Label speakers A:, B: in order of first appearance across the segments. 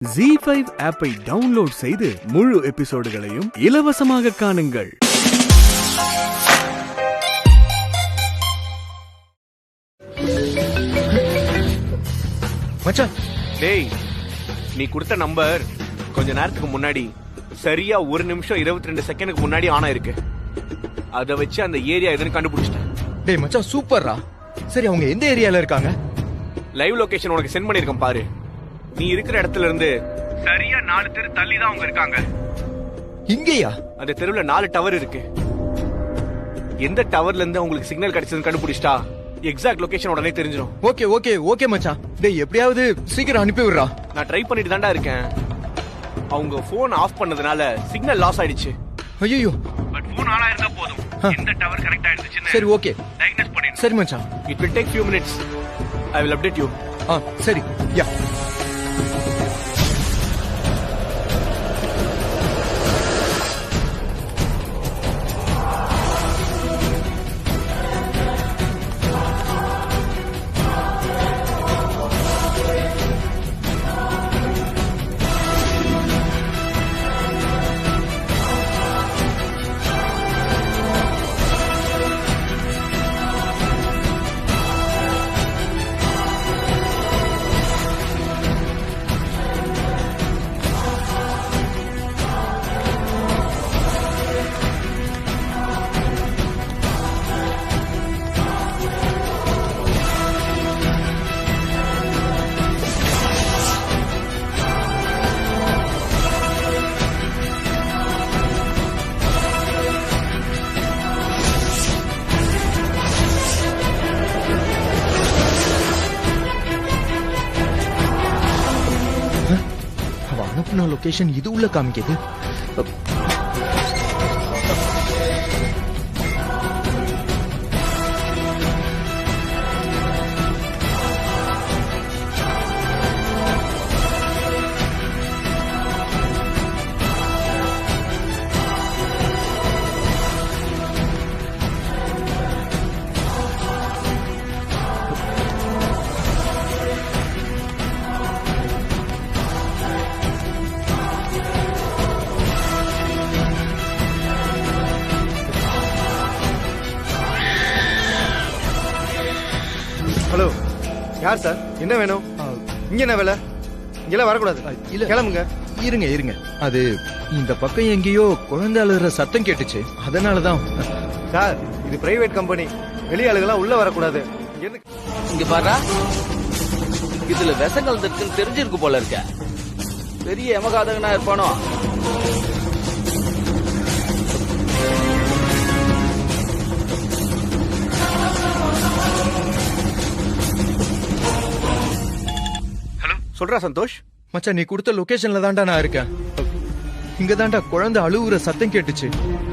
A: ZEE5 ஆப்பை download செய்து முழு எபிசோடுகளையும் இலவசமாக காணுங்கள்.
B: மச்சான்,
C: டேய், நீ கொடுத்த நம்பர் கொஞ்ச நேரத்துக்கு முன்னாடி சரியா 1 நிமிஷம் 22 செகண்டுக்கு முன்னாடி ஆனா இருக்கு. அத வச்சு அந்த ஏரியா எதுன்னு கண்டுபிடிச்சிட்டேன்.
B: டேய் மச்சான், சூப்பர்ரா. சரி, அவங்க எந்த ஏரியால இருக்காங்க?
C: லைவ் லொகேஷன் உனக்கு சென்ட் பண்ணிருக்கேன் பாரு. நீ இருக்கிற இடத்துல இருந்து சரியா 4 தெரு தள்ளி தான் அவங்க இருக்காங்க.
B: இங்கேயா?
C: அந்த தெருவுல 4 டவர் இருக்கு. எந்த டவர்ல இருந்து உங்களுக்கு சிக்னல் கிடைச்சதுன்னு கண்டுபிடிச்சிட்டா எக்ஸாக்ட் லொகேஷன் உடனே தெரிஞ்சிடும்.
B: ஓகே ஓகே ஓகே மச்சான். டேய், எப்படியாவது சீக்கிரம் அனுப்பி விடுறா.
C: நான் ட்ரை பண்ணிட்டு தான்டா இருக்கேன். அவங்க போன் ஆஃப் பண்ணதுனால சிக்னல் லாஸ் ஆயிடுச்சு.
B: ஐயோ.
C: பட் போன் ஆனா இருந்தா போதும். எந்த டவர் கனெக்ட் ஆயிடுச்சுன்னு
B: சரி, ஓகே.
C: டயக்னோஸ் பண்ணிடு.
B: சரி மச்சான்.
C: It will take few minutes. I will update you.
B: சரி. யா. அனுப்புன லொகேஷன் இது உள்ள காமிக்குது.
D: ஹலோ, யார் சார்? என்ன வேணும்? இங்க என்ன வேலை? இங்கெல்லாம் வரக்கூடாது.
B: இல்ல,
D: கிளம்புங்க.
B: இருங்க இருங்க. அது இந்த பக்கம் எங்கேயோ குழந்தை அழுகிற சத்தம் கேட்டுச்சு, அதனாலதான்.
D: சார், இது பிரைவேட் கம்பெனி. வெளியாளுகெல்லாம் உள்ள வரக்கூடாது.
E: இங்க பாரா, இதுல விஷம் கலந்துருக்குன்னு தெரிஞ்சிருக்கு போல இருக்க. பெரிய எமகாதகனா இருப்பானோ?
C: சொல்றா சந்தோஷ்.
B: மச்சான், நீ கொடுத்த லொகேஷன்ல தான்டா நான் இருக்கேன். இங்க தான்டா குழந்தை அழுகுற சத்தம் கேட்டுச்சு.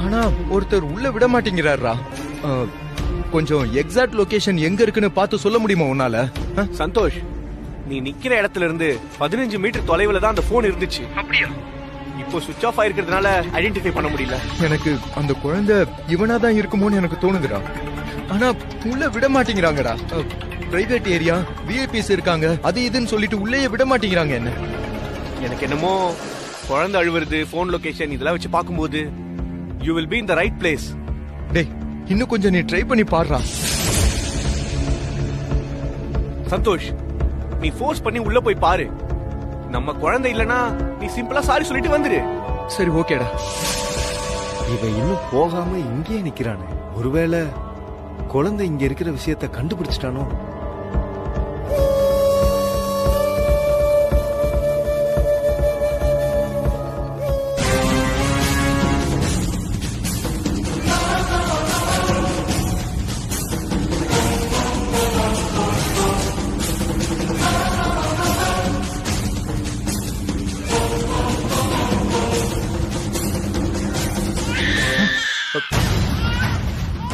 B: ஆனா ஒருத்தர் உள்ள விட மாட்டேங்கிறாரா. கொஞ்சம் எக்ஸாக்ட் லொகேஷன் எங்க இருக்குன்னு பார்த்து சொல்ல முடியுமா உன்னால?
C: சந்தோஷ், நீ நிக்கிற இடத்துல இருந்து 15 மீட்டர் தொலைவுல தான் அந்த போன் இருந்துச்சு. அப்படியா? இப்போ சுவிட்ச் ஆஃப் ஆயிருக்கிறதுனால ஐடென்டிஃபை பண்ண முடியல.
B: எனக்கு அந்த குழந்தை இவனா தான் இருக்குமோன்னு எனக்கு தோணுதுடா. ஆனா உள்ள விட மாட்டேங்கிறாங்கடா. பிரைவேட் ஏரியா, விஐபிஸ் இருக்காங்க, அது இதுன்னு சொல்லிட்டு உள்ளேயே விட மாட்டேங்கிறாங்க. என்ன
C: எனக்கு என்னமோ குழந்தை அழுவுறது, போன் லொகேஷன் இதெல்லாம் வச்சு பாக்கும்போது you will be in the right place.
B: டேய், இன்னும் கொஞ்சம் நீ ட்ரை பண்ணி பாடுறா.
C: சந்தோஷ், நீ ஃபோர்ஸ் பண்ணி உள்ள போய் பாரு. நம்ம குழந்தை இல்லனா நீ சிம்பிளா சாரி சொல்லிட்டு வந்துரு.
B: சரி, ஓகேடா.
D: இவன் இன்னும் போகாம இங்கேயே நிக்கிறானே. ஒருவேளை குழந்தை இங்க இருக்கிற விஷயத்த கண்டுபிடிச்சிட்டானோ?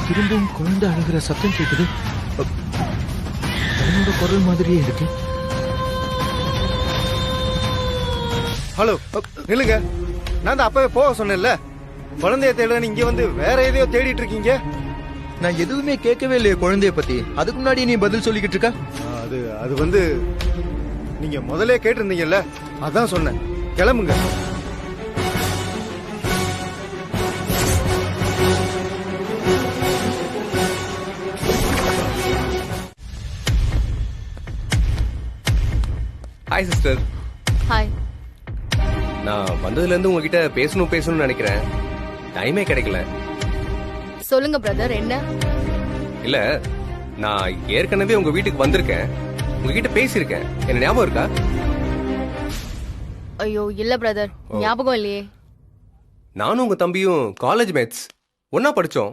B: திரும்பவும் குழந்தை அழுகிற சத்தம் கேக்குது. அவனோட குரல் மாதிரியே இருக்கு.
D: ஹலோ, நில்லுங்க. நான் தான் அப்பவே போக சொன்னேன்ல. குழந்தைய தேடுறேன்னு இங்க வந்து வேற எதையோ தேடிட்டு இருக்கீங்க.
B: நான் எதுவுமே கேட்கவே இல்லையே குழந்தைய பத்தி. அதுக்கு முன்னாடி நீ பதில் சொல்லிக்கிட்டு இருக்க.
D: அது வந்து நீங்க முதல்ல கேட்டிருந்தீங்கல்ல, அதான் சொன்னேன். கிளம்புங்க.
F: Hi sister.
G: ஹாய்.
F: நான் வந்ததுல இருந்து உங்ககிட்ட பேசணும்னு நினைக்கிறேன். டைமே கிடைக்கல.
G: சொல்லுங்க பிரதர், என்ன?
F: இல்ல, நான் ஏற்கனவே உங்க வீட்டுக்கு வந்திருக்கேன். உங்ககிட்ட பேசியிருக்கேன். என்ன ஞாபகம் இருக்கா?
G: ஐயோ இல்ல பிரதர், ஞாபகம் இல்லையே.
F: நானும் உங்க தம்பியும் காலேஜ் மேட்ஸ், ஒன்னா படிச்சோம்.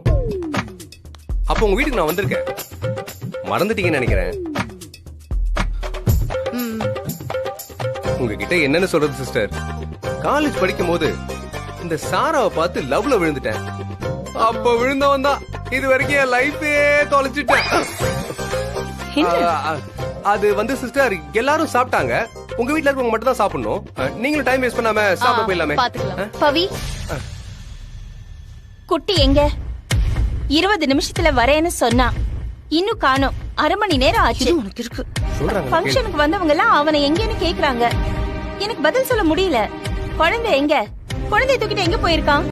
F: அப்போ உங்க வீட்டுக்கு நான் வந்திருக்கேன். மறந்துட்டீங்கன்னு நினைக்கிறேன். உங்ககிட்ட என்னன்னு சொல்றது சிஸ்டர், காலேஜ் படிக்கும் போது இந்த சாராவை பார்த்து லவ்ல விழுந்துட்டேன். அப்ப விழுந்தவன் தான் இது வரைக்கும் என் லைஃபே தொலைச்சிட்டேன். அது வந்து சிஸ்டர், எல்லாரும் சாப்பிட்டாங்க. உங்க வீட்ல இருக்கவங்க மட்டும் தான் சாப்பிடணும். நீங்களும் டைம் வேஸ்ட் பண்ணாம சாப்பிட போயிடலாமே.
G: பாத்துக்கலாம்.
H: பவி, குட்டி எங்க? 20 நிமிஷத்துல வரேன்னு சொன்னா, இன்னும் காணோம். அரை மணி நேரம் ஆச்சு. உனக்கு இருக்கு. ஃபங்க்ஷனுக்கு வந்தவங்க எல்லாம் அவனை எங்கன்னு கேக்குறாங்க. எனக்கு பதில் சொல்ல முடியல. குழந்தை எங்க? குழந்தைய தூக்கிட்டு எங்க போயிருக்கான்?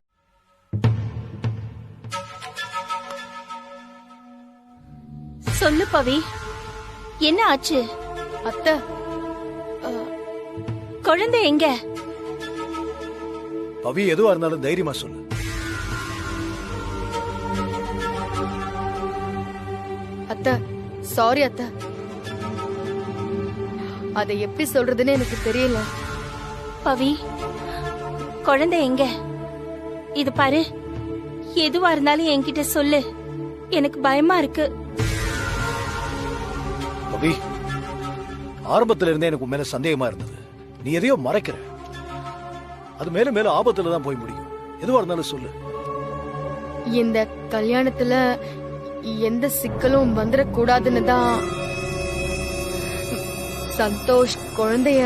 H: சொல்லு பவி, என்ன ஆச்சு?
G: அத்தை,
H: குழந்தை எங்க?
I: பவி, எதுவா இருந்தாலும் தைரியமா சொல்லு.
G: அத்தை சாரி அத்தை. அதை எப்படி சொல்றதுன்னு எனக்கு தெரியல.
H: பவி, குழந்தை எங்க? இது பாரு, எதுவா இருந்தாலும் என்கிட்ட சொல்லு. எனக்கு பயமா இருக்கு.
I: பவி, ஆரம்பத்துல இருந்தே எனக்கு உன் மேல சந்தேகமா இருந்தது. நீ எதையோ மறைக்கிற. அது மேல மேல ஆபத்துல தான் போய் முடியும். எதுவா இருந்தாலும் சொல்லு.
G: இந்த கல்யாணத்துல எந்த சிக்கலும் வந்துடக்கூடாதுன்னு தான் சந்தோஷ் குழந்தைய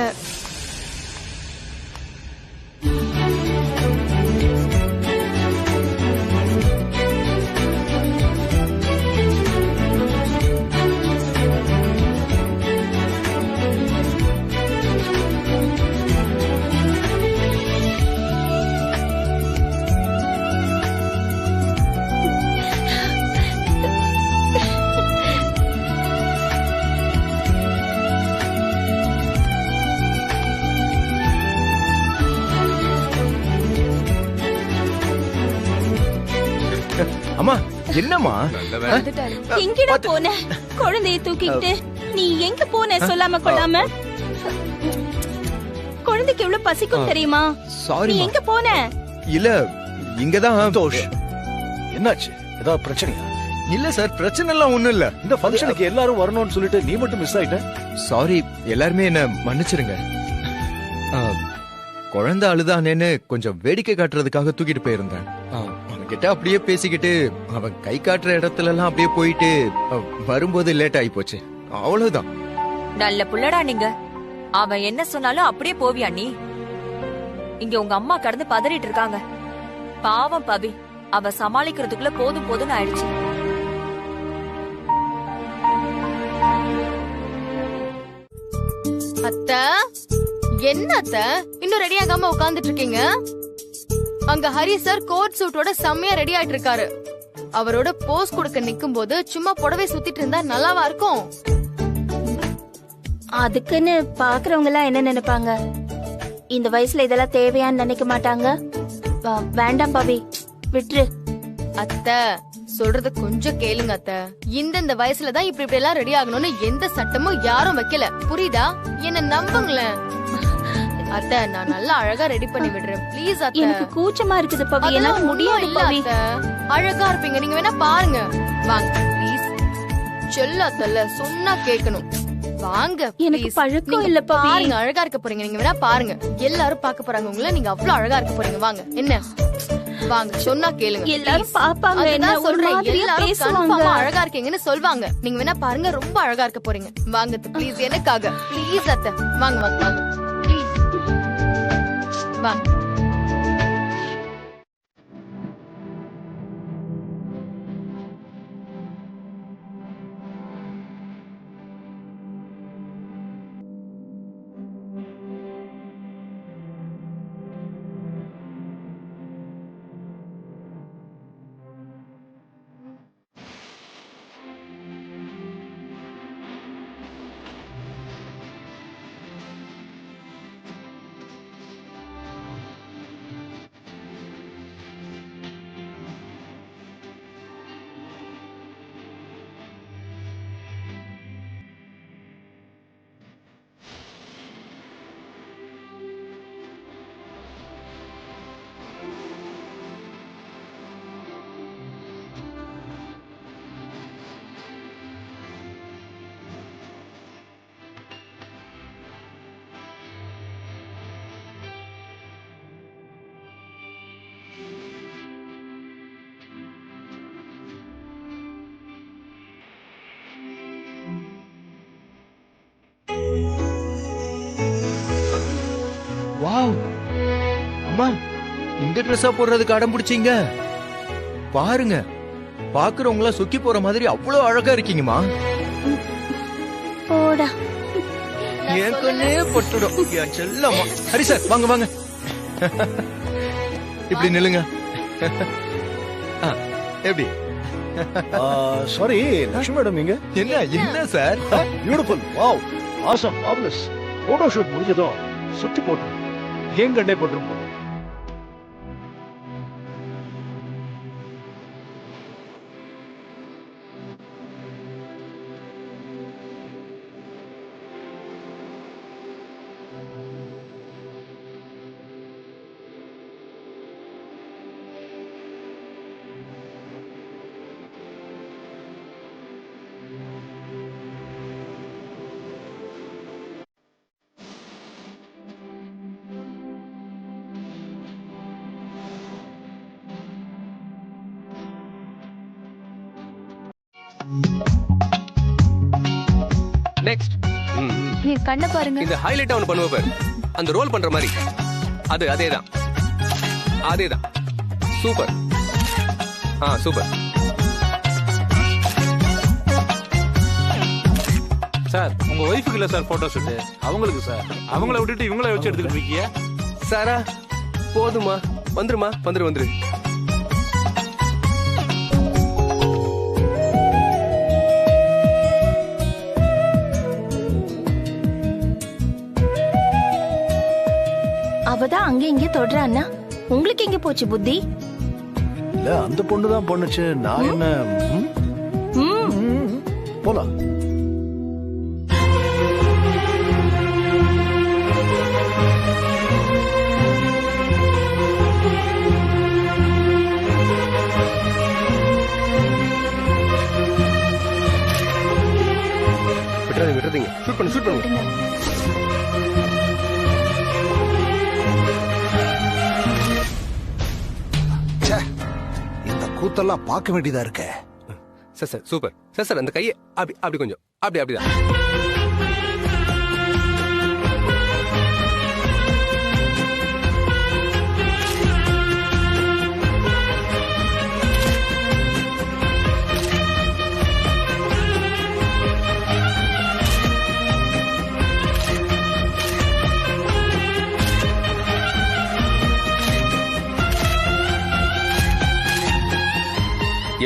B: அம்மா, என்னம்மா?
H: எங்கடா போன? குழந்தைய தூக்கிட்டு நீ எங்க போன சொல்லாம கொள்ளாம? குழந்தைக்கு எவ்வளவு பசிக்கும் தெரியுமா?
B: சாரி,
H: நீ எங்க போன?
B: இல்ல, இங்கதான்.
I: சந்தோஷ், என்னாச்சு? ஏதாவது பிரச்சனையா?
B: இல்ல சார், பிரச்சனை எல்லாம் ஒண்ணும் இல்ல.
I: இந்த ஃபங்க்ஷனுக்கு எல்லாரும் வரணும்னு சொல்லிட்டு நீ மட்டும் மிஸ் ஆயிட்ட.
B: சாரி, எல்லாருமே என்ன மன்னிச்சிருங்க. குழந்தை அழுதானேன்னு கொஞ்சம் வேடிக்கை காட்டுறதுக்காக தூக்கிட்டு போயிருந்தேன். அவன்கிட்ட அப்படியே பேசிக்கிட்டு அவன் கை காட்டுற இடத்துல எல்லாம் அப்படியே போயிட்டு வரும்போது லேட் ஆகி போச்சு. அவ்வளவுதான்.
J: நல்ல புள்ளடா நீங்க. அவன் என்ன சொன்னாலும் அப்படியே போவியா நீ? இங்க உங்க அம்மா கடந்து பதறிட்டு இருக்காங்க. பாவம் பவி, அவ சமாளிக்கிறதுக்குள்ள போதும் போதும்னு ஆயிடுச்சு.
G: அத்தை, என்ன அத்தை இன்னும் ரெடி ஆகாம உட்கார்ந்துட்டு இருக்கீங்க? அங்க ஹரி சார் கோட் சூட்டோட செம்மையா ரெடி ஆயிட்டு இருக்காரு. அவரோட போஸ் கொடுக்க நிக்கும் போது சும்மா புடவை சுத்திட்டு இருந்தா நல்லாவா இருக்கும்?
H: அதுக்குன்னு பாக்குறவங்க எல்லாம் என்ன நினைப்பாங்க? இந்த வயசுல இதெல்லாம் தேவையான்னு நினைக்க மாட்டாங்க. வேண்டாம் பவி, விட்டுரு.
G: அத்தை சொல்றது கொஞ்சம் கேளுங்க அத்தை. இந்த வயசுலதான் இப்படி எல்லாம் ரெடி ஆகணும்னு எந்த சட்டமும் யாரும் வைக்கல, புரியுதா? என்ன நம்புங்களேன் அத்தை. நான் நல்லா அழகா ரெடி பண்ணி விடுறேன், ப்ளீஸ் அத்தை.
H: எனக்கு கூச்சமா இருக்குது பவி, என்னால முடியாது பவி.
G: அழகா இருப்பீங்க, நீங்க வேணா பாருங்க. வாங்க ப்ளீஸ். செல்ல அத்தல்ல சொன்னா கேட்கணும். வாங்க,
H: எனக்கு பழக்கம் இல்ல பவி.
G: பாருங்க, அழகா இருக்க போறீங்க. நீங்க வேணா பாருங்க, எல்லாரும் பாக்க போறாங்க உங்களை. நீங்க அவ்வளவு அழகா இருக்க போறீங்க. வாங்க, என்ன வாங்க, சொன்னா கேளுங்க.
H: எல்லாரும் பாப்பாங்க, என்ன சொல்றேன், எல்லாரும் பேசுவாங்க.
G: அழகா இருக்கீங்கன்னு சொல்வாங்க. நீங்க வேணா பாருங்க, ரொம்ப அழகா இருக்க போறீங்க. வாங்க ப்ளீஸ், எனக்காக ப்ளீஸ் அத்தை. வாங்க வாங்க வாங்க ப்ளீஸ், வாங்க.
B: வாவ் அம்மா இந்த ட்ரெஸ்ஸா போடுறதுக்கு அடம் பிடிச்சீங்க பாருங்க பாக்குறவங்கள சொக்கி போற மாதிரி அவ்வளவு அழகா இருக்கீங்கம்மா
H: போடா.
B: என் கண்ணே பட்டுடும் என் செல்லம்மா ஹரி சார் வாங்க வாங்க இப்படி நில்லுங்க எப்படி
I: சாரி லட்சுமி மேடம் இங்க
B: என்ன sir
I: beautiful wow awesome marvellous photo shoot முடிஞ்சதும் சுத்தி போட்டு ஏன் கண்ணே போட்டு போதும்.
F: நெக்ஸ்ட்
G: என் கண்ணை பாருங்க.
F: இந்த ஹைலைட் ஒன்னு பண்ணுவ பாரு, அந்த ரோல் பண்ற மாதிரி. அதேதான் சூப்பர். Super
K: sir. உங்க ஒய்ஃபுக்கு இல்ல சார் போட்டோ ஷூட், அவங்களுக்கு சார். அவங்கள விட்டுட்டு இவங்கள வச்சு எடுத்துக்கிட்டு இருக்கீங்க
F: சாரா. போதுமா, வந்துருமா, வந்துரு.
H: அவதான் அங்க இங்க தொடுறான்னா உங்களுக்கு எங்க போச்சு புத்தி?
I: இல்ல அந்த பொண்ணுதான் பண்ணுச்சு, நான் என்ன போலாம்.
F: விட்டுறீங்க. ஷூட் பண்ணு.
I: இந்த கூத்தெல்லாம் பார்க்க வேண்டியதா இருக்க.
F: Sir super. சார் அந்த கையை அப்படி கொஞ்சம் அப்படிதான்.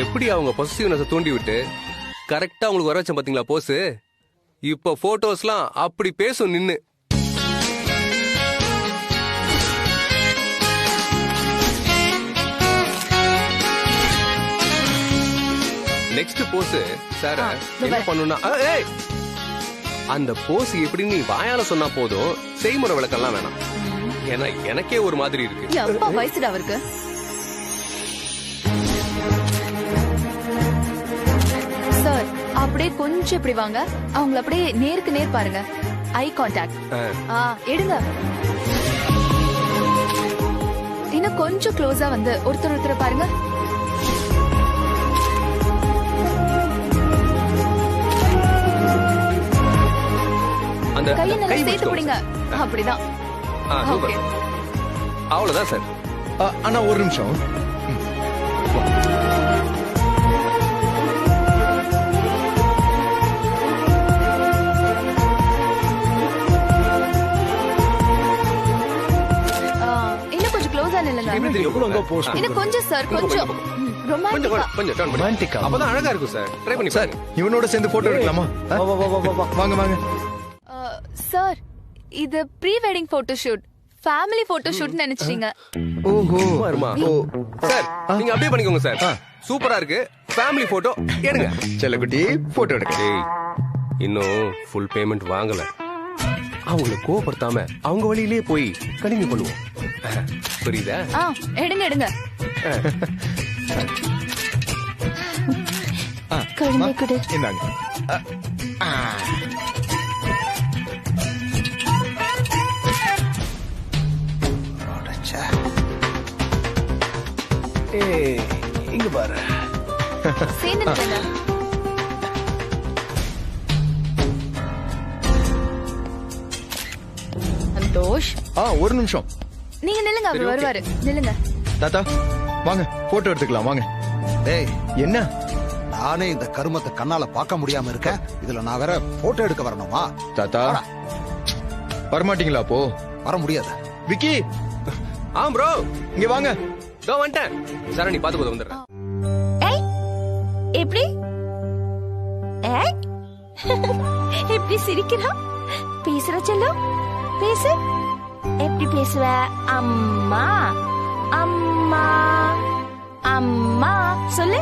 F: எப்படி அவங்க பொசிட்டிவ்னஸை தூண்டி விட்டு கரெக்டா உங்களுக்கு வர வச்சேன் பாத்தீங்களா போஸ். இப்ப போட்டோஸ்லாம் அப்படி பேசும் நின்னு. நெக்ஸ்ட் போஸ் சார் என்ன பண்ணுனா, அந்த போஸ் எப்படி நீ வாயால சொன்னா போதும், செய்முறை விளக்கெல்லாம் வேணாம். ஏன்னா எனக்கே ஒரு மாதிரி இருக்கு.
G: அப்பா வயசுடா அவருக்கு. சார் அப்படியே கொஞ்சம் இப்படி வாங்க, அவங்கள அப்படியே நேருக்கு நேர் பாருங்க. Eye contact. எடுங்க. இன்னும் கொஞ்சம் க்ளோஸா வந்து ஒருத்தர் பாருங்க.
F: அந்த
G: கையை நல்லா சேர்த்து பிடிங்க. அப்படிதான்.
F: அவ்வளவுதான் சார்.
B: ஆனா ஒரு நிமிஷம்.
G: இன்னும் கொஞ்சம் க்ளோஸா நில்லுங்க. இன்னும் கொஞ்சம் சார், கொஞ்சம்
B: ரொமான்டிக்கா.
F: அப்பதான் அழகா இருக்கும் சார். ட்ரை பண்ணி
B: சார் இவனோட சேர்ந்து போட்டோ எடுக்கலாமா? வாங்க.
G: சார் இது pre wedding photo shoot, family photo shoot நினைச்சீங்க.
B: ஓஹோ
F: சார் நீங்க அப்படியே பண்ணிக்கோங்க சார். சூப்பரா இருக்கு. ஃபேமிலி போட்டோ எடுங்க.
B: செல்லக்குட்டி போட்டோ எடுங்க.
F: இன்னும் ஃபுல் பேமெண்ட் வாங்கல. அவங்களை கோபப்படுத்தாம அவங்க வழியிலே போய் கண்டினியூ பண்ணுவோம். புரியுதா?
G: எடுங்க.
H: கழுமை கொடு.
B: இந்தாங்க.
I: இங்க பாரு.
G: சேர்ந்துட்டேங்க. சந்தோஷ்,
B: ஒரு நிமிஷம்.
G: நீங்க நில்லுங்க, அவர் வருவாரு. நில்லுங்க
B: தாத்தா, வாங்க போட்டோ எடுத்துக்கலாம் வாங்க.
L: டேய்,
B: என்ன
L: நானே இந்த கருமத்தை கண்ணால பார்க்க முடியாம இருக்கேன், இதுல நான் வேற போட்டோ எடுக்க வரணுமா?
B: தாத்தா வரமாட்டீங்களா? அப்போ
L: வர முடியாது.
B: விக்கி,
F: ப்ரோ
B: இங்க வாங்க.
F: இதோ வந்துட்டேன். சார் நீ பாத்து போது வந்துடுறேன்.
H: ஏய், எப்படி ஏய், எப்படி சிரிக்கிறான்? பேசுற செல்லம், பேசு. எப்படி பேசுவ? அம்மா அம்மா அம்மா சொல்லு.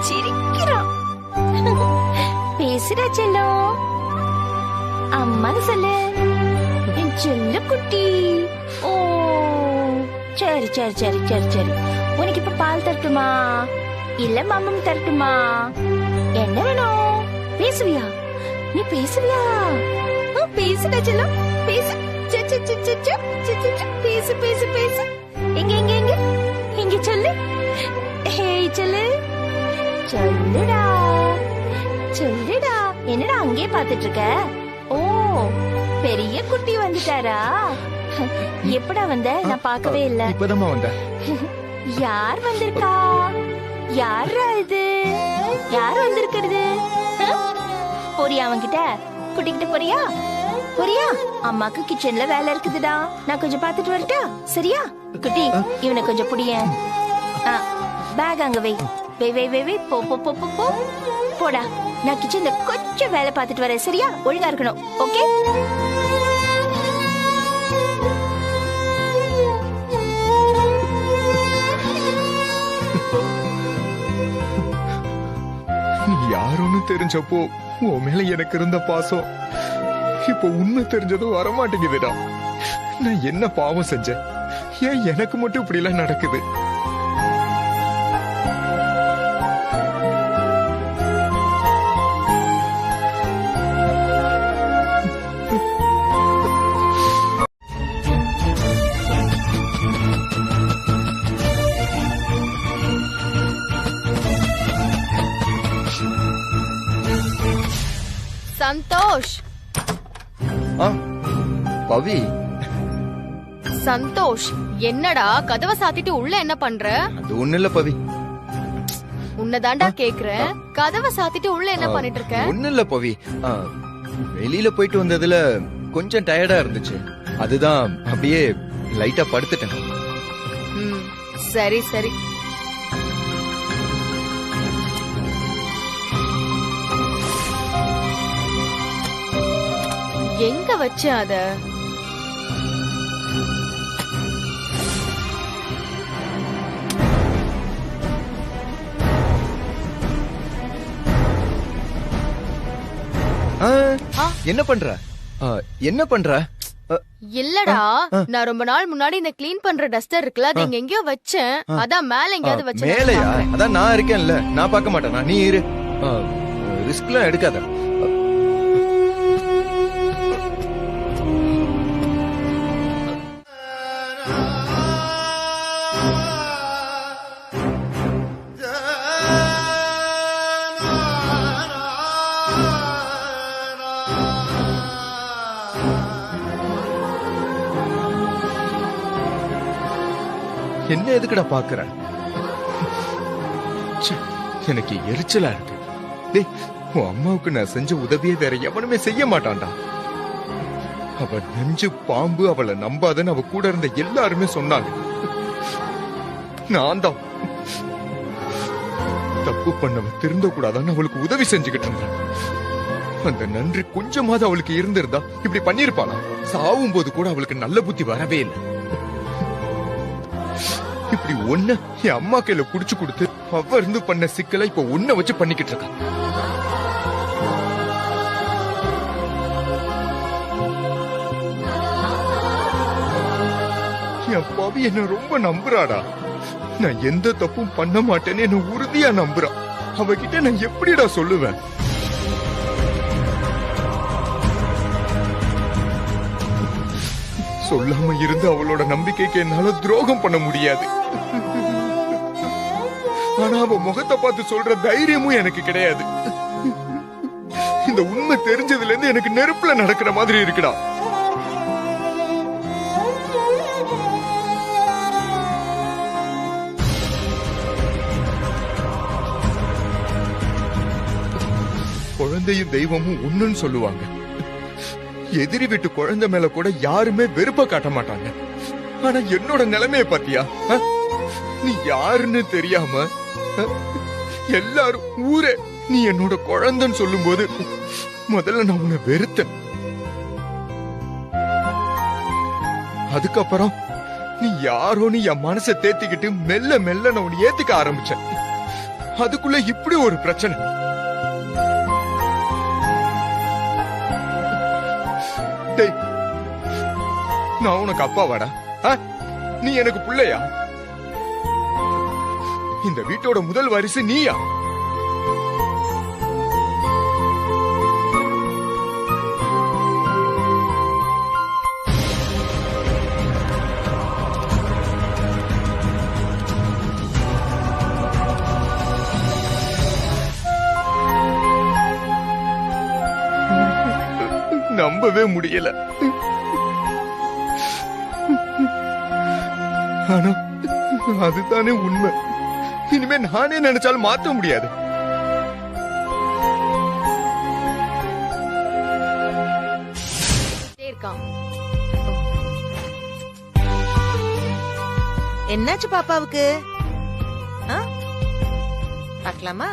H: சிரிக்கிறான். பேசுற செல்லம், அம்மான்னு சொல்லு. என் செல்ல குட்டி. ஓ சரி சரி சரி சரி சரி. உனக்கு இப்ப பால் தரட்டுமா இல்ல மாமம் தரட்டுமா? என்ன வேணும்? பேசுவியா? நீ பேசுவியா? பேசுடா செல்லம், பேசு. பேசு பேசு பேசு. எங்க எங்க எங்க எங்க சொல்லு. ஹேய் சொல்லு, சொல்லுடா சொல்லுடா. என்னடா அங்கேயே பாத்துட்டு இருக்க? ஓ, பெரிய குட்டி வந்துட்டாரா? எப்படா வந்த? நான் பார்க்கவே இல்ல.
B: இப்பதான் வந்த.
H: யார் வந்திருக்கா? யாரா இது? யார் வந்திருக்கிறது? போறியா அவன்கிட்ட? குட்டிக்கிட்ட போறியா? போறியா? அம்மாக்கு கிச்சன்ல வேலை இருக்குதுடா, நான் கொஞ்சம் பாத்துட்டு வரட்டா? சரியா குட்டி? இவனை கொஞ்சம் புடியேன். பேக் அங்க வை வை வை வை வை. போ போ போ போ போ. போடா, நான் கிச்சன்ல கொஞ்சம் வேலை பார்த்துட்டு வரேன். சரியா? ஒழுங்கா இருக்கணும். ஓகே?
B: நீ யாருன்னு தெரிஞ்சப்போ உன் மேல எனக்கு இருந்த பாசம் இப்ப உண்மை தெரிஞ்சதும் வரமாட்டேங்குதுடா. நான் என்ன பாவம் செஞ்சேன்? ஏன் எனக்கு மட்டும் இப்படி எல்லாம் நடக்குது?
G: சந்தோஷ்,
B: பவி.
G: சந்தோஷ், என்னடா கதவை சாத்திட்டு உள்ள என்ன பண்ற?
B: அது ஒண்ணு இல்ல பவி.
G: உன்னதாண்டா கேக்குறேன், கதவை சாத்திட்டு உள்ள என்ன பண்ணிட்டு இருக்க?
B: ஒண்ணு இல்ல பவி, வெளியில போயிட்டு வந்ததுல கொஞ்சம் டயர்டா இருந்துச்சு, அதுதான் அப்படியே லைட்டா படுத்துட்டேன்.
G: சரி சரி. எங்க வச்ச அத?
B: என்ன பண்ற? என்ன பண்ற?
G: இல்லடா, நான் ரொம்ப நாள் முன்னாடி இந்த கிளீன் பண்ற டஸ்டர் இருக்குல்ல, அது இங்க எங்கயோ வச்சேன், அதான் மேல எங்கயாவது வச்சேன்.
B: மேலையா? அதான் நான் இருக்கேன்ல, நான் பார்க்க மாட்டேனா? நீ இரு, ரிஸ்க்லாம் எடுக்காத. என்ன எதுக்குடா பாக்குற? எனக்கு எரிச்சலா இருக்கு. டேய், உன் அம்மாவுக்கு நான் செஞ்ச உதவியே வேற எவனுமே செய்ய மாட்டான்டா. அவ நெஞ்சு பாம்பு, அவளை நம்பாதன்னு அவ கூட இருந்த எல்லாருமே சொன்னாங்க. நான் தான் தப்பு பண்ணவ திருந்த கூடாதான்னு அவளுக்கு உதவி செஞ்சுக்கிட்டு இருந்தேன். அந்த நன்றி கொஞ்சமாவது அவளுக்கு இருந்திருந்தா இப்படி பண்ணிருப்பாளா? சாவும் போது கூட அவளுக்கு நல்ல புத்தி வரவே இல்லை. இப்படி ஒன்ன என் அம்மா கையில புடிச்சு கொடுத்து அவ இருந்து பண்ண சிக்கலை இப்ப ஒன்ன வச்சு பண்ணிக்கிட்டு இருக்கா. என் பாவி என்ன ரொம்ப நம்புறாடா. நான் எந்த தப்பும் பண்ண மாட்டேன்னு என்ன உறுதியா நம்புறா. அவகிட்ட நான் எப்படிடா சொல்லுவேன்? சொல்லாம இருந்து அவளோட நம்பிக்கைக்கு என்னால துரோகம் பண்ண முடியாது. ஆனா அவ முகத்தை பார்த்து சொல்ற தைரியமும் எனக்கு கிடையாது. இந்த உண்மை தெரிஞ்சதுல இருந்து எனக்கு நெருப்புல நடக்கிற மாதிரி இருக்குடா. குழந்தையும் தெய்வமும் ஒண்ணுன்னு சொல்லுவாங்க. எதிரி வீட்டு குழந்தை மேல கூட யாருமே வெறுப்ப காட்ட மாட்டாங்க. ஆனா என்னோட நிலைமைய பாத்தியா? நீ யாருன்னு தெரியாம எல்லாரும் ஊரே நீ என்னோட குழந்தைன்னு சொல்லும் போது முதல்ல நான் உன்னை வெறுத்தேன். அதுக்கப்புறம் நீ யாரோன்னு என் மனசை தேத்திக்கிட்டு மெல்ல மெல்ல நான் உன்னை ஏத்துக்க ஆரம்பிச்சேன். அதுக்குள்ள இப்படி ஒரு பிரச்சனை. டேய், நான் உனக்கு அப்பாவாடா? நீ எனக்கு பிள்ளையா? இந்த வீட்டோட முதல் வாரிசு நீயா? நம்பவே முடியல. ஆனா அதுதானே உண்மை. இனிமே நானே நினைச்சாலும் மாத்த முடியாது.
M: என்னாச்சு பாப்பாவுக்கு? பார்க்கலாமா?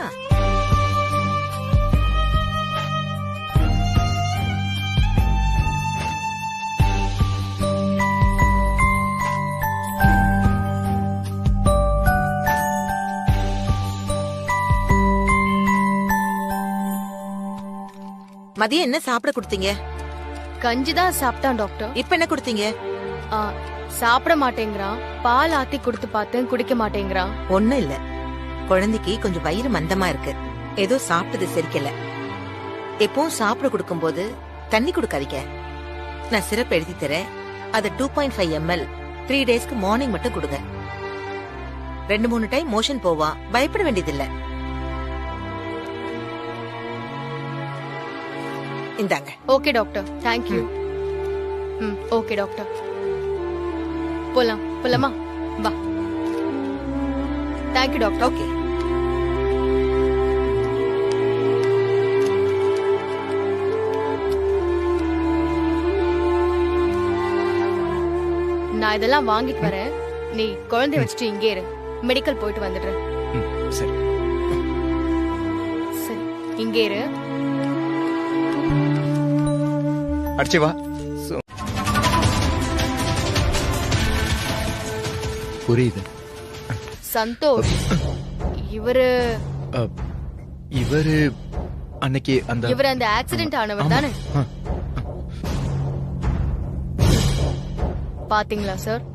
M: மதியம் என்ன சாப்பிட கொடுத்தீங்க?
G: கஞ்சிதான் சாப்பிட்டான் டாக்டர்.
M: இப்ப என்ன கொடுத்தீங்க?
G: சாப்பிட மாட்டேங்கிறான். பால் ஆத்தி கொடுத்து பார்த்தேன், குடிக்க மாட்டேங்கிறான்.
M: ஒண்ணும் இல்ல, குழந்தைக்கு கொஞ்சம் வயிறு மந்தமா இருக்கு. ஏதோ சாப்பிட்டது செரிக்கல. எப்பவும் சாப்பிட கொடுக்கும் போது தண்ணி கொடுக்காதீங்க. நான் சிரப் எழுதி தரேன். அது 2.5 ml 3 டேஸ்க்கு மார்னிங் மட்டும் கொடுங்க. 2-3 டைம் மோஷன் போவா, பயப்பட வேண்டியதில்லை. இந்தாங்க.
G: Okay doctor, thank you. Okay doctor, போலாமா? வா. Thank you doctor.
M: ஓகே.
G: நான் இதெல்லாம் வாங்கிட்டு வரேன். நீ குழந்தை வச்சுட்டு இங்கே இரு. மெடிக்கல் போயிட்டு வந்துடுறேன்.
B: சரி
G: சரி, இங்கே இரு.
B: அடிச்சு வா. புரியுது.
G: சந்தோஷ், இவரு
B: அன்னைக்கு
G: இவர் அந்த ஆக்சிடென்ட் ஆனவர் தானே? பாத்தீங்களா சார்,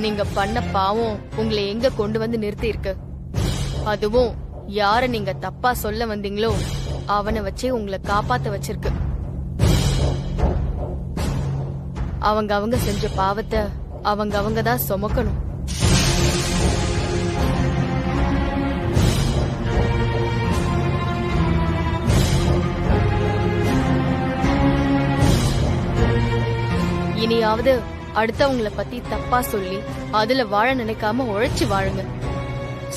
G: நீங்க பண்ண பாவம் உங்களை எங்க கொண்டு வந்து நிறுத்தி இருக்கு. அதுவும் யார நீங்க தப்பா சொல்ல வந்தீங்களோ அவனை வச்சே உங்களை காப்பாத்த வச்சிருக்கு. அவங்க செஞ்ச பாவத்தை அவங்க தான் சுமக்கணும். இனியாவது அடுத்தவங்கள பத்தி தப்பா சொல்லி அதுல வாழ நினைக்காம உழைச்சு வாழுங்க.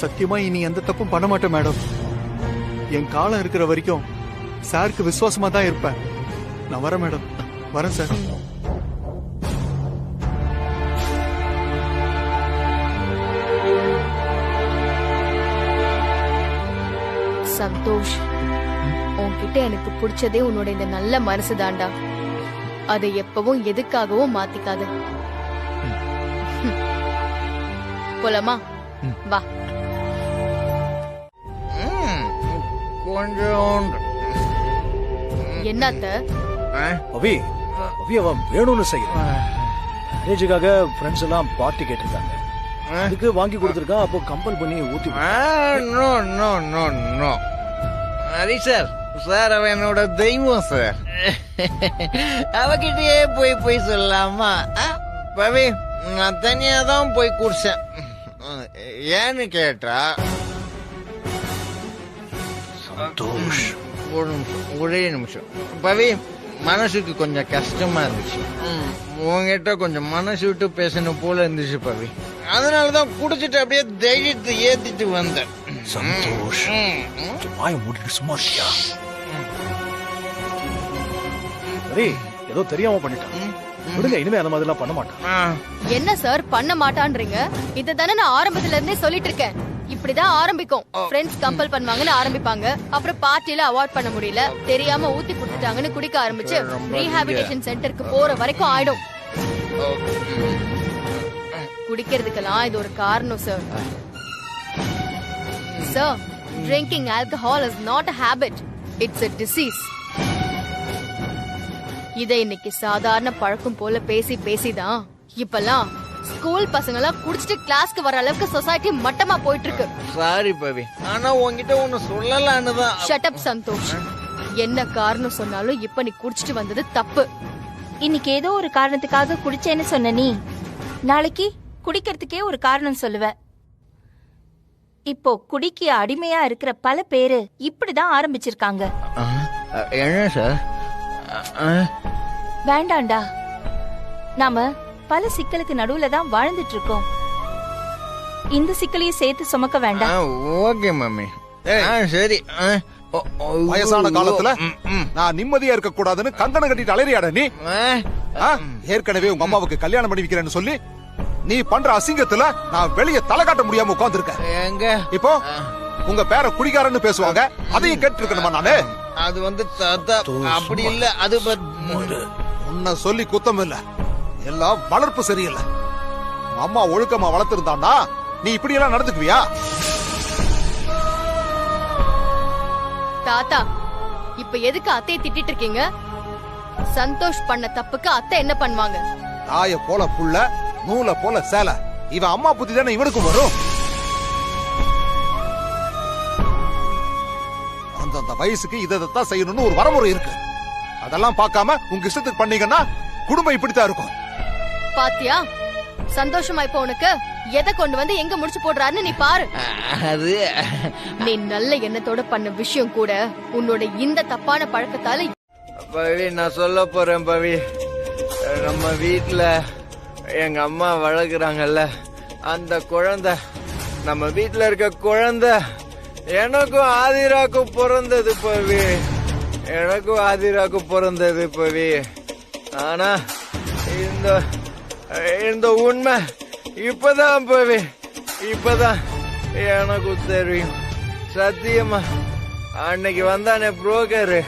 D: சத்தியமா இனி எந்த தப்பும் பண்ண மாட்டேன் மேடம். என் காலம் இருக்கிற வரைக்கும் சாருக்கு விசுவாசமா தான் இருப்பேன். நான் வரேன் மேடம். வரேன் சார்.
G: சந்தோஷ், உன்கிட்ட எனக்கு பிடிச்சதே உன்னோட இந்த நல்ல மனசு தாண்டா. அதை எப்பவும் எதுக்காகவும் மாத்திக்காது. போலாமா? வா.
N: கொஞ்சம்
G: என்னத்த
I: அவி அவன் வேணும்னு செய்யறான். மேரேஜுக்காக ஃப்ரெண்ட்ஸ் எல்லாம் பார்ட்டி கேட்டிருக்காங்க. அதுக்கு வாங்கி கொடுத்துருக்கா. அப்போ கம்பல் பண்ணி ஊத்தி.
N: No no no no Hari sir, sir அவன் என்னோட தெய்வம் சார். அவகிட்டயே போய் சொல்லலாமா? பவி, நான் தனியா தான் போய் குடிச்சேன். ஏன்னு கேட்டா, ஒரே நிமிஷம் பவி, மனசுக்கு கொஞ்சம் கஷ்டமா இருந்துச்சு. உங்ககிட்ட கொஞ்சம் மனசு விட்டு பேசணும் போல இருந்துச்சு பவி. அதனாலதான் குடிச்சிட்டு அப்படியே தைரியத்தை ஏத்திட்டு வந்தேன்.
I: சந்தோஷ், வாய மூடிட்டு சும்மா இருக்கியா? ரவி ஏதோ தெரியாம பண்ணிட்டான். விடுங்க, இனிமே அந்த மாதிரிலாம் பண்ண மாட்டான்.
G: என்ன சார் பண்ண மாட்டான்றீங்க? இததானே நான் ஆரம்பத்துல இருந்தே சொல்லிட்டு இருக்கேன். இப்படிதான் ஆரம்பிக்கும். ஃப்ரெண்ட்ஸ் கம்பல் பண்ணுவாங்கன்னு ஆரம்பிப்பாங்க. அப்புறம் பார்ட்டில அவாய்ட் பண்ண முடியல, தெரியாம ஊத்தி குடுத்துட்டாங்கன்னு குடிக்க ஆரம்பிச்சு ரீஹாபிலிட்டேஷன் சென்டருக்கு போற வரைக்கும் ஆயிடும். குடிக்கிறதுக்கெல்லாம் இது ஒரு காரணம் sir. Sir, drinking alcohol is not a habit. It's a disease. இதை இன்னைக்கு சாதாரண பழக்கம் போல பேசி பேசிதான் இப்பெல்லாம் ஸ்கூல் பசங்க எல்லாம் குடிச்சிட்டு கிளாஸ்க்கு வர அளவுக்கு சொசைட்டி மட்டமா போயிட்டு இருக்கு.
N: சாரி பவி, ஆனா உன்கிட்ட ஒண்ணு சொல்லலான்னு தான்.
G: Shut up Santhosh. என்ன காரணம் சொன்னாலும் இப்ப நீ குடிச்சிட்டு வந்தது தப்பு.
H: இன்னைக்கு ஏதோ ஒரு காரணத்துக்காக குடிச்சேன்னு சொன்ன நீ நாளைக்கு குடிக்கிறதுக்கே ஒரு காரணம் சொல்லுவ. இப்போ குடிக்கு அடிமையா இருக்கிற பல பேரு இப்படிதான் ஆரம்பிச்சிருக்காங்க.
N: என்ன சார்?
H: வேண்டாண்டா, நாம பல சிக்கலுக்கு நடுவுல தான் வாழ்ந்துட்டு இருக்கோம். இந்த சிக்கலையும் சேர்த்து சுமக்க வேண்டாம்.
N: Okay mummy. சரி.
L: வயசான காலத்துல நான் நிம்மதியா இருக்க கூடாதுன்னு கங்கணம் கட்டிட்டு அலறியாட நீ. ஏற்கனவே உங்க அம்மாவுக்கு கல்யாணம் பண்ணி வைக்கிறேன்னு சொல்லி நீ பண்ற அசிங்கத்துல நான் வெளியே தலை காட்ட முடியாம உட்கார்ந்து இருக்கேன். இப்போ உங்க பேர குடிகாரன்னு பேசுவாங்க, அதையும் கேட்டு இருக்கணுமா நானு?
N: அது வந்து அப்படி இல்ல. அது
L: உன்னை சொல்லி குத்தம் இல்ல, எல்லாம் வளர்ப்பு சரியில்லை. அம்மா ஒழுக்கமா வளர்த்திருந்தாண்டா நீ இப்படி எல்லாம் நடந்துக்குவியா?
G: தாத்தா, இப்ப எதுக்கு அத்தையை திட்டிட்டு இருக்கீங்க? சந்தோஷ் பண்ண தப்புக்கு அத்தை என்ன பண்ணுவாங்க?
L: தாய போல புள்ள, நூலை போல சேலை. இவன் அம்மா புத்தி தானே இவனுக்கும் வரும். அந்த வயசுக்கு இதைத்தான் செய்யணும்னு ஒரு வரமுறை இருக்கு. அதெல்லாம் பார்க்காம உங்க இஷ்டத்துக்கு பண்ணீங்கன்னா குடும்பம் இப்படித்தான் இருக்கும்.
G: பாத்தியா, சந்தோஷமா இப்ப உனக்கு எதை கொண்டு வந்து எங்க முடிச்சு போடுறாருன்னு நீ பாரு.
N: அது
G: நீ நல்ல எண்ணத்தோட பண்ண விஷயம் கூட உன்னோட இந்த தப்பான பழக்கத்தால.
N: பவி, நான் சொல்ல போறேன் பவி. நம்ம வீட்டுல எங்க அம்மா வளர்க்குறாங்கல்ல, அந்த குழந்தை, நம்ம வீட்டுல இருக்க குழந்தை எனக்கும் ஆதிராக்கும் பிறந்தது பவி. எனக்கும் ஆதிராக்கும் பிறந்தது பவி. ஆனா இந்த உண்மை இப்பதான் பவி, இப்பதான் எனக்கு தெரியும். சத்தியமா அன்னைக்கு வந்தானே புரோக்கரு,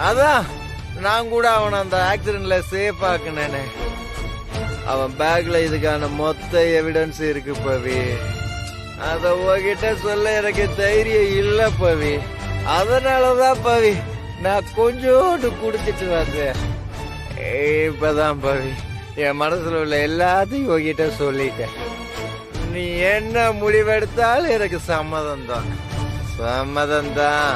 N: அதான் நான் கூட அவனை அந்த ஆக்சிடென்ட்ல சேஃப் ஆக்குனேனே. அவன் பேக்ல இதுக்கான மொத்த எவிடன்ஸ் இருக்கு பவி. அத உங்ககிட்ட சொல்ல எனக்கு தைரியம் இல்ல பவி. அதனாலதான் பவி நான் கொஞ்சோண்டு குடிச்சிட்டு வந்தேன். இப்பதான் பவி என் மனசுல உள்ள எல்லாத்தையும் உங்ககிட்ட சொல்லிட்டேன். நீ என்ன முடிவெடுத்தாலும் எனக்கு சம்மதம் தான், சம்மதம் தான்.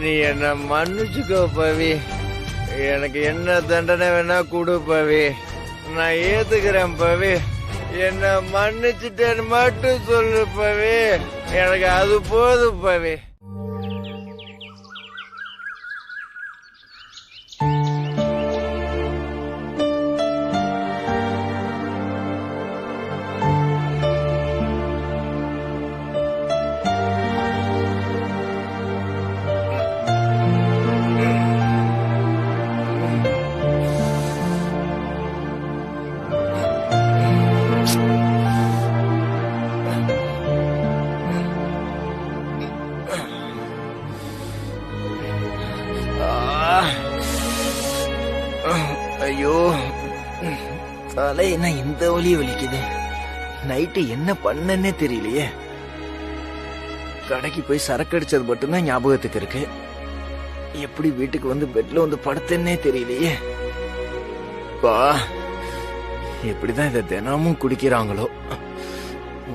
N: நீ என்ன மன்னிச்சுக்கோ பவி. எனக்கு என்ன தண்டனை வேணா கொடு பவி, நான் ஏத்துக்கிறேன் பவி. என்ன மன்னிச்சுட்டேன்னு மட்டும் சொல்லு பவி, எனக்கு அது போதும் பவி. ஐயோ, தலை என்ன இந்த வலி வலிக்குது. நைட்டு என்ன பண்ணனே தெரியலையே. கடைக்கு போய் சரக்கு அடிச்சது மட்டும்தான் ஞாபகத்துக்கு இருக்கு. எப்படி வீட்டுக்கு வந்து பெட்ல வந்து படுத்தேன்னே தெரியலையே. பா, எப்படிதான் இதை தினமும் குடிக்கிறாங்களோ.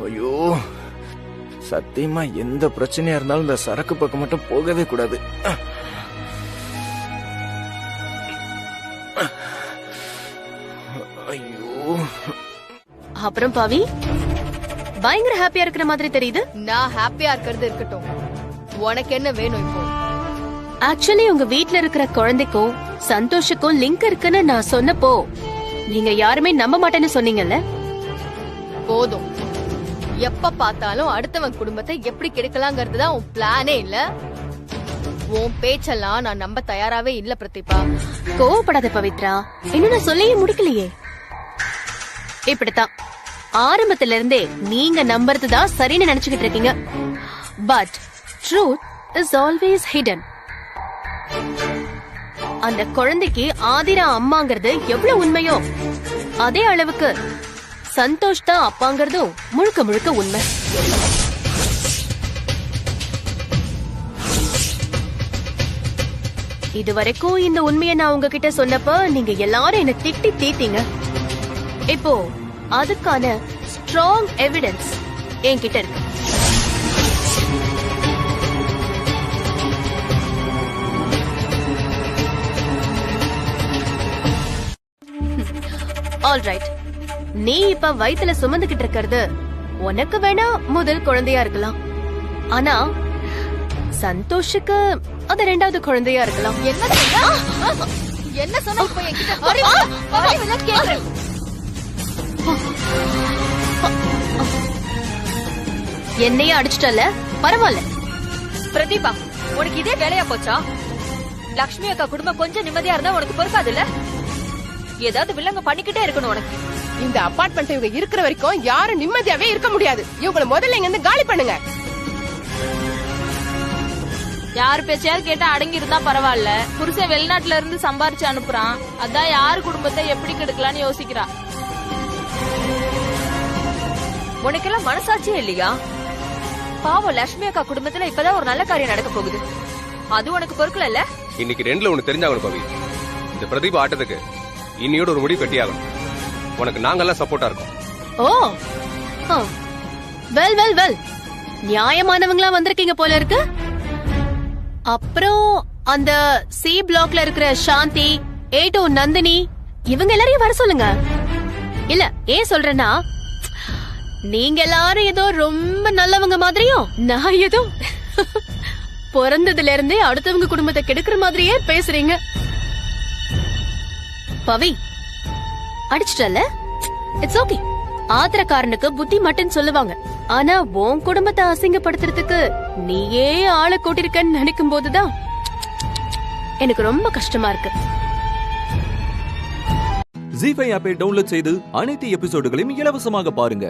N: ஐயோ, சத்தியமா எந்த பிரச்சனையா இருந்தாலும் இந்த சரக்கு பக்கம் மட்டும் போகவே கூடாது.
O: அப்புறம் பாவி, பயங்கர ஹாப்பியா இருக்கிற மாதிரி தெரியுது.
G: நான் ஹாப்பியா இருக்கிறது இருக்கட்டும், உனக்கு என்ன வேணும் இப்போ?
O: ஆக்சுவலி உங்க வீட்ல இருக்கிற குழந்தைக்கும் சந்தோஷுக்கும் லிங்க் இருக்குன்னு நான் சொன்னப்போ நீங்க யாருமே நம்ப மாட்டேன்னு சொன்னீங்கல்ல.
G: போதும், எப்ப பார்த்தாலும் அடுத்தவன் குடும்பத்தை எப்படி கெடுக்கலாங்கிறது தான் உன் பிளானே இல்ல. உன் பேச்செல்லாம் நான் நம்ப தயாராவே இல்ல பிரதீபா.
O: கோவப்படாத பவித்ரா, இன்னும் நான் சொல்லியே முடிக்கலையே. இப்படித்தான் ஆரம்பத்துல இருந்தே நீங்க நம்புறதுதான் சரின்னு நினைச்சுக்கிட்டு இருக்கீங்க. But truth is always hidden. அந்த குழந்தைக்கு ஆதிரா அம்மாங்கிறது எவ்வளவு உண்மையோ அதே அளவுக்கு சந்தோஷ் தான் அப்பாங்கிறதும் முழுக்க முழுக்க உண்மை. இதுவரைக்கும் இந்த உண்மையை நான் உங்ககிட்ட சொன்னப்ப நீங்க எல்லாரும் என்ன திட்டி தீத்தீங்க. இப்போ அதுக்கான ஸ்ட்ராங் எவிடன்ஸ் என்கிட்ட இருக்கு. ஆல்ரைட், நீ இப்ப வயித்துல சுமந்துகிட்டு இருக்கிறது உனக்கு வேணா முதல் குழந்தையா இருக்கலாம். ஆனா சந்தோஷுக்கு அது 2வது குழந்தையா இருக்கலாம்.
G: என்ன சொன்ன இப்ப என்கிட்ட கேக்குறேன்.
O: என்னையே அடிச்சிட்டல, பரவாயில்ல.
J: பிரதீபா, உனக்கு இதே வேலையா போச்சா? லக்ஷ்மி அக்கா குடும்பம் கொஞ்சம் நிம்மதியா இருந்தா உனக்கு பொறுக்காதுல்ல? ஏதாவது வில்லங்க பண்ணிக்கிட்டே இருக்கணும் உனக்கு.
P: இந்த அபார்ட்மெண்ட் இவங்க இருக்கிற வரைக்கும் யாரும் நிம்மதியாவே இருக்க முடியாது. இவங்கள முதல்ல இங்க இருந்து காலி பண்ணுங்க.
Q: யாரு பேச்சையாவது கேட்டா அடங்கி இருந்தா பரவாயில்ல. புருஷன் வெளிநாட்டுல இருந்து சம்பாரிச்சு அனுப்புறான். அதான் யாரு குடும்பத்தை எப்படி கெடுக்கலான்னு யோசிக்கிறா.
J: உனக்கெல்லாம் மனசாட்சியே இல்லையா? பாவம் லட்சுமி அக்கா குடும்பத்துல இப்பதான் ஒரு நல்ல காரியம் நடக்க போகுது. அது உனக்கு பொறுக்கல.
F: இன்னைக்கு 2ல ஒண்ணு தெரிஞ்சாகணும் பவி. இந்த பிரதீபா ஆட்டத்துக்கு இன்னையோட ஒரு முடிவு கட்டியாகணும். உனக்கு நாங்கெல்லாம் சப்போர்ட்டா இருக்கோம்.
O: ஓ, வெல் வெல் வெல், நியாயமானவங்களா வந்திருக்கீங்க போல இருக்கு. அப்புறம் அந்த சி பிளாக்ல இருக்கிற சாந்தி, A2 நந்தினி, இவங்க எல்லாரையும் வர சொல்லுங்க. இல்ல, ஏன் சொல்றேன்னா, நீங்க எல்லாரும் ஏதோ ரொம்ப நல்லவங்க மாதிரியும், நான் ஏதோ பிறந்ததுல இருந்தே அடுத்தவங்க குடும்பத்தை கெடுக்கிற மாதிரியே பேசுறீங்க. பவி, அடிச்சிட்டல, இட்ஸ் ஓகே. ஆத்திரக்காரனுக்கு புத்தி மட்டும் சொல்லுவாங்க. ஆனா உன் குடும்பத்தை அசிங்கப்படுத்துறதுக்கு நீயே ஆளை கூட்டிருக்கன்னு நினைக்கும் போதுதான் எனக்கு ரொம்ப கஷ்டமா இருக்கு.
R: ஜீ5 ஆப்பை டவுன்லோட் செய்து அனைத்து எபிசோடுகளையும் இலவசமாக பாருங்க.